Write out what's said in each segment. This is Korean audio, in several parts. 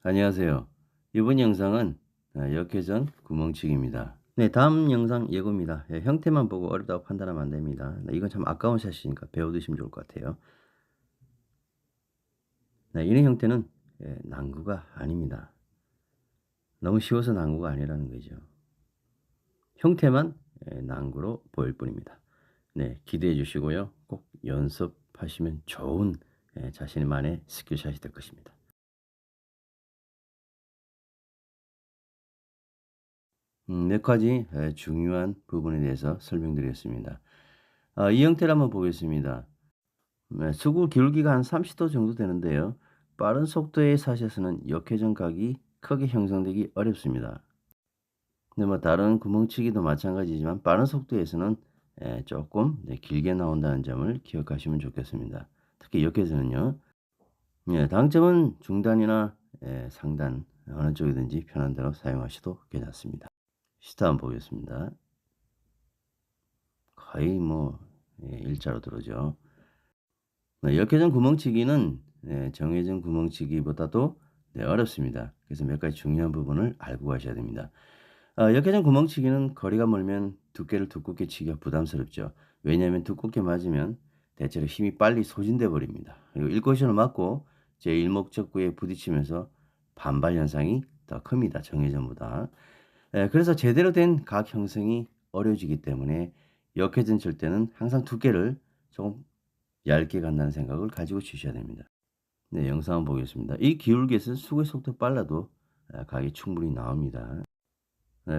안녕하세요. 이번 영상은 역회전 구멍치기입니다. 네, 다음 영상 예고입니다. 형태만 보고 어렵다고 판단하면 안 됩니다. 이건 참 아까운 샷이니까 배워두시면 좋을 것 같아요. 네, 이런 형태는 난구가 아닙니다. 너무 쉬워서 난구가 아니라는 거죠. 형태만 난구로 보일 뿐입니다. 네, 기대해 주시고요. 꼭 연습하시면 좋은 자신만의 스킬샷이 될 것입니다. 몇 가지 중요한 부분에 대해서 설명드리겠습니다. 이 형태를 한번 보겠습니다. 네, 수구 기울기가 한 30도 정도 되는데요. 빠른 속도의 샷에서는 역회전 각이 크게 형성되기 어렵습니다. 근데 뭐 다른 구멍치기도 마찬가지지만 빠른 속도에서는 조금 길게 나온다는 점을 기억하시면 좋겠습니다. 특히 역회전은요. 당점은 중단이나 상단 어느 쪽이든지 편한 대로 사용하셔도 괜찮습니다. 시타 한번 보겠습니다. 거의 뭐 일자로 들어오죠. 역회전 구멍치기는 정회전 구멍치기보다도 어렵습니다. 그래서 몇 가지 중요한 부분을 알고 가셔야 됩니다. 역회전 구멍치기는 거리가 멀면 두께를 두껍게 치기가 부담스럽죠. 왜냐하면 두껍게 맞으면 대체로 힘이 빨리 소진돼 버립니다. 그리고 1쿠션을 맞고 제1목적구에 부딪히면서 반발 현상이 더 큽니다. 정회전보다. 그래서 제대로 된 각 형성이 어려워지기 때문에 역회전 칠 때는 항상 두께를 조금 얇게 간다는 생각을 가지고 치셔야 됩니다. 네, 영상 한번 보겠습니다. 이 기울기에서 수구의 속도 빨라도 각이 충분히 나옵니다.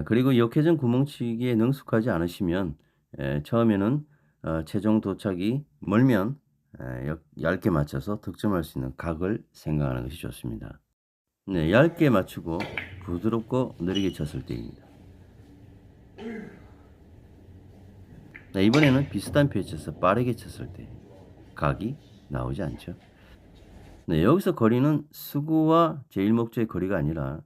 그리고 역회전 구멍치기에 능숙하지 않으시면 처음에는 최종 도착이 멀면 얇게 맞춰서 득점할 수 있는 각을 생각하는 것이 좋습니다. 네, 얇게 맞추고 부드럽고 느리게 쳤을 때입니다. 네, 이번에는 비슷한 페이스에서 빠르게 쳤을 때 각이 나오지 않죠. 네, 여기서 거리는 수구와 제1목적의 거리가 아니라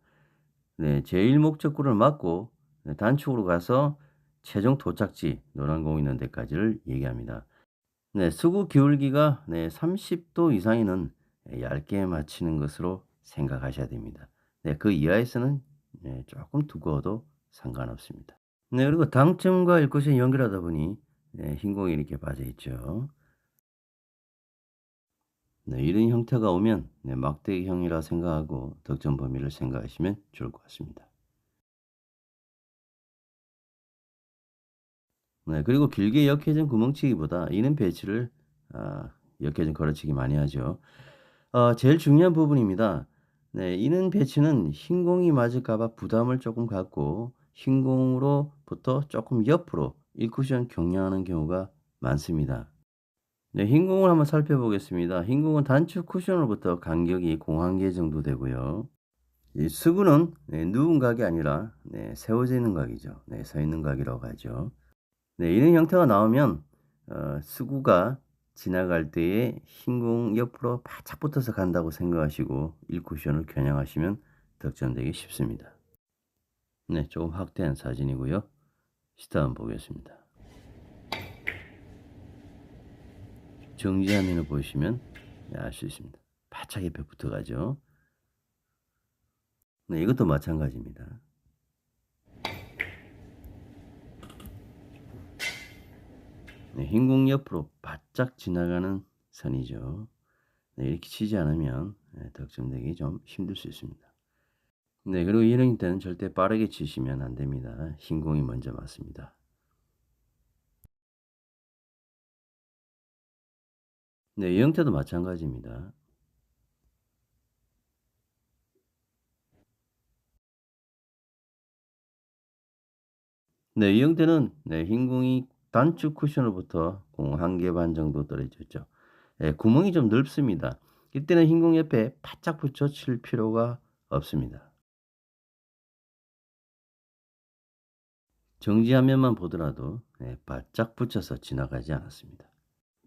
제1목적구를 맞고 단축으로 가서 최종 도착지 노란 공 있는 데까지를 얘기합니다. 네, 수구 기울기가 30도 이상에는 얇게 맞히는 것으로 생각하셔야 됩니다. 네, 그 이하에서는 조금 두꺼워도 상관없습니다. 네, 그리고 당점과 일구션 연결하다 보니 흰 공이 이렇게 빠져 있죠. 네, 이런 형태가 오면 막대기형이라 생각하고 득점 범위를 생각하시면 좋을 것 같습니다. 네, 그리고 길게 역회전 구멍치기보다 이는 배치를 역회전 걸어치기 많이 하죠. 제일 중요한 부분입니다. 네, 이는 배치는 흰 공이 맞을까 봐 부담을 조금 갖고 흰 공으로부터 조금 옆으로 1쿠션 경량하는 경우가 많습니다. 네, 흰 공을 한번 살펴보겠습니다. 흰 공은 단축 쿠션으로부터 간격이 공 한 개 정도 되고요. 이 수구는 누운 각이 아니라 세워져 있는 각이죠. 서 있는 각이라고 하죠. 네, 이런 형태가 나오면 수구가 지나갈 때에 흰 공 옆으로 바짝 붙어서 간다고 생각하시고 1쿠션을 겨냥하시면 득점되기 쉽습니다. 네, 조금 확대한 사진이고요. 시타 한번 보겠습니다. 정지화면을 보시면 알 수 있습니다. 바짝 옆에 붙어가죠. 네, 이것도 마찬가지입니다. 네, 흰 공 옆으로 바짝 지나가는 선이죠. 네, 이렇게 치지 않으면 득점되기 좀 힘들 수 있습니다. 네, 그리고 이런 때는 절대 빠르게 치시면 안 됩니다. 흰 공이 먼저 맞습니다. 네, 이 형태도 마찬가지입니다. 네, 이 형태는 흰 공이 단축 쿠션으로부터 공 한 개 반 정도 떨어져 있죠. 구멍이 좀 넓습니다. 이때는 흰 공 옆에 바짝 붙여 칠 필요가 없습니다. 정지화면만 보더라도 바짝 붙여서 지나가지 않았습니다.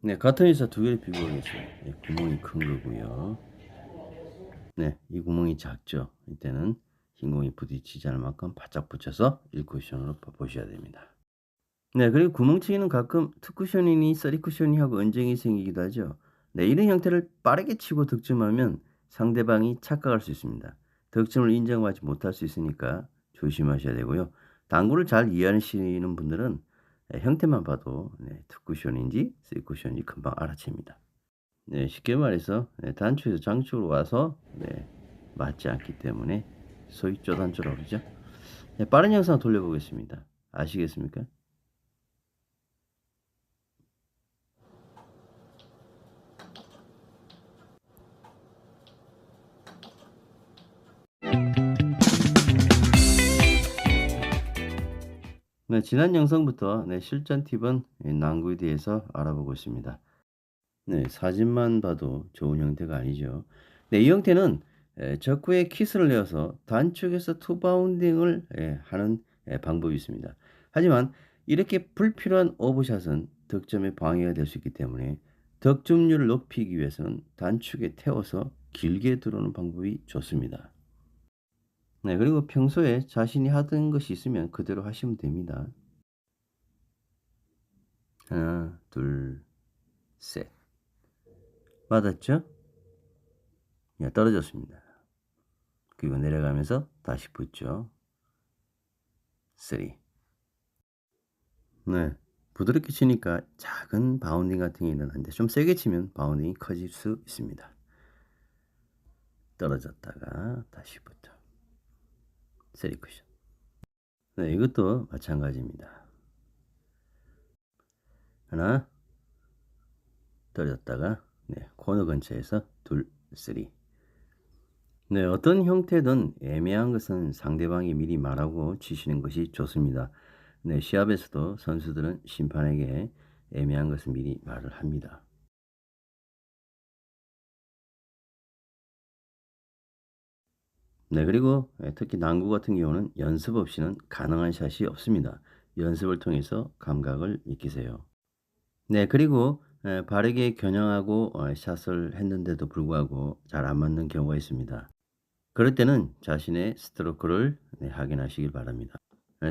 네, 같은 위에서 두 개를 비교하겠습니다. 구멍이 큰 거고요. 네, 이 구멍이 작죠. 이때는 흰 공이 부딪히지 않을 만큼 바짝 붙여서 1쿠션으로 보셔야 됩니다. 네, 그리고 구멍치기는 가끔 투쿠션이니 쓰리쿠션이 하고 언쟁이 생기기도 하죠. 네, 이런 형태를 빠르게 치고 득점하면 상대방이 착각할 수 있습니다. 득점을 인정받지 못할 수 있으니까 조심하셔야 되고요. 당구를 잘 이해하시는 분들은 형태만 봐도 투쿠션인지 쓰리쿠션인지 금방 알아챕니다. 네, 쉽게 말해서 단추에서 장축으로 와서 맞지 않기 때문에 소위 쪼단추라고 그러죠. 네, 빠른 영상 돌려보겠습니다. 아시겠습니까? 네, 지난 영상부터 실전 팁은 난구에 대해서 알아보고 있습니다. 네, 사진만 봐도 좋은 형태가 아니죠. 네, 이 형태는 적구에 키스를 내어서 단축에서 투바운딩을 하는 방법이 있습니다. 하지만 이렇게 불필요한 오버샷은 득점에 방해가 될 수 있기 때문에 득점률을 높이기 위해서는 단축에 태워서 길게 들어오는 방법이 좋습니다. 네, 그리고 평소에 자신이 하던 것이 있으면 그대로 하시면 됩니다. 하나, 둘, 셋. 맞았죠? 예, 떨어졌습니다. 그리고 내려가면서 다시 붙죠. 3. 네. 부드럽게 치니까 작은 바운딩 같은 게 일어나는데 좀 세게 치면 바운딩이 커질 수 있습니다. 떨어졌다가 다시 붙어. 3 쿠션. 네, 이것도 마찬가지입니다. 하나, 떨어졌다가 코너 근처에서 둘, 3. 네, 어떤 형태든 애매한 것은 상대방이 미리 말하고 치시는 것이 좋습니다. 네, 시합에서도 선수들은 심판에게 애매한 것은 미리 말을 합니다. 네, 그리고 특히 난구 같은 경우는 연습 없이는 가능한 샷이 없습니다. 연습을 통해서 감각을 익히세요. 네, 그리고 바르게 겨냥하고 샷을 했는데도 불구하고 잘 안 맞는 경우가 있습니다. 그럴 때는 자신의 스트로크를 확인하시길 바랍니다.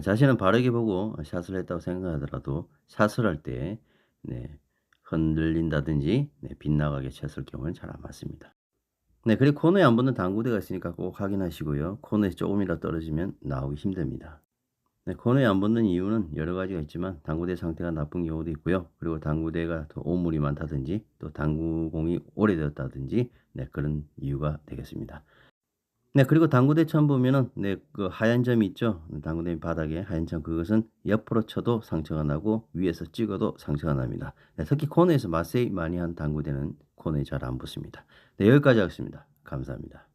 자신은 바르게 보고 샷을 했다고 생각하더라도 샷을 할 때 흔들린다든지 빗나가게 쳤을 경우는 잘 안 맞습니다. 네, 그리고 코너에 안 붙는 당구대가 있으니까 꼭 확인하시고요. 코너에 조금이라도 떨어지면 나오기 힘듭니다. 네, 코너에 안 붙는 이유는 여러 가지가 있지만 당구대 상태가 나쁜 경우도 있고요. 그리고 당구대가 더 오물이 많다든지 또 당구공이 오래되었다든지 그런 이유가 되겠습니다. 네, 그리고 당구대 처음 보면은 그 하얀 점이 있죠. 당구대 바닥에 하얀 점, 그것은 옆으로 쳐도 상처가 나고 위에서 찍어도 상처가 납니다. 네, 특히 코너에서 맛세이 많이 한 당구대는 코너에 잘 안 붙습니다. 네, 여기까지 하겠습니다. 감사합니다.